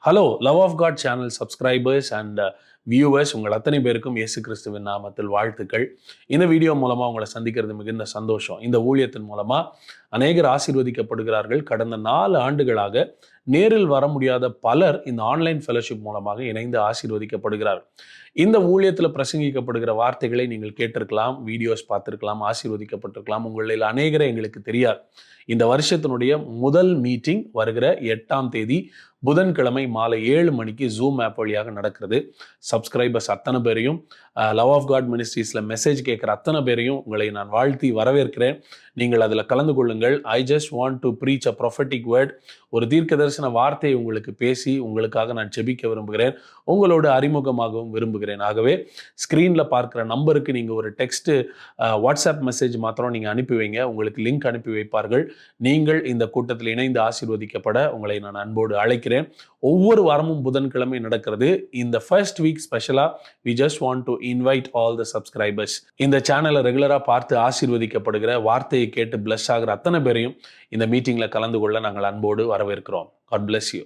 Hello love of God channel subscribers and viewers உங்கள் அத்தனை பேருக்கும் இயேசு கிறிஸ்துவின் நாமத்தில் வாழ்த்துக்கள். இந்த வீடியோ மூலமாக உங்களை சந்திக்கிறது மிகுந்த சந்தோஷம். இந்த ஊழியத்தின் மூலமாக அநேகர் ஆசீர்வதிக்கப்படுகிறார்கள். கடந்த 4 ஆண்டுகளாக நேரில் வர முடியாத பலர் இந்த ஆன்லைன் ஃபெலோஷிப் மூலமாக இணைந்து ஆசீர்வதிக்கப்படுகிறார். இந்த ஊழியத்தில் பிரசங்கிக்கப்படுகிற வார்த்தைகளை நீங்கள் கேட்டிருக்கலாம், வீடியோஸ் பார்த்துருக்கலாம், ஆசீர்வதிக்கப்பட்டிருக்கலாம். உங்களில் அநேகரை எங்களுக்கு தெரியாது. இந்த வருஷத்தினுடைய முதல் மீட்டிங் வருகிற 8ஆம் தேதி புதன்கிழமை மாலை 7 மணிக்கு ஜூம் ஆப் வழியாக நடக்கிறது. சப்ஸ்கிரைபர்ஸ் அத்தனை பேரையும், லவ் ஆஃப் காட் மினிஸ்ட்ரீஸில் மெசேஜ் கேட்குற அத்தனை பேரையும் உங்களை நான் வாழ்த்தி வரவேற்கிறேன். நீங்கள் அதில் கலந்து கொள்ளுங்கள். I just want to preach a prophetic word. ஒரு தீர்க்க தரிசன வார்த்தையை உங்களுக்கு பேசி உங்களுக்காக நான் ஜெபிக்க விரும்புகிறேன். உங்களோட அறிமுகமாகவும் விரும்புகிறேன். ஆகவே ஸ்க்ரீனில் பார்க்குற நம்பருக்கு நீங்கள் ஒரு டெக்ஸ்ட்டு வாட்ஸ்அப் மெசேஜ் மாத்திரம் நீங்கள் அனுப்பி வைங்க. உங்களுக்கு லிங்க் அனுப்பி வைப்பார்கள். நீங்கள் இந்த கூட்டத்தில் இணைந்து ஆசீர்வதிக்கப்பட உங்களை நான் அன்போடு அழைக்கிறேன். ஒவ்வொரு வாரமும் புதன்கிழமை நடக்கிறது. இந்த ஃபர்ஸ்ட் வீக் ஸ்பெஷலா we just want to invite all the subscribers. இந்த சேனலை ரெகுலரா பார்த்து ஆசீர்வதிக்கப்படுகிற, வார்த்தையை கேட்டு பிளஸ் ஆகிற அத்தனை பேரையும் இந்த மீட்டிங்ல கலந்து கொள்ள நாங்கள் அன்போடு வரவேற்கிறோம். God bless you.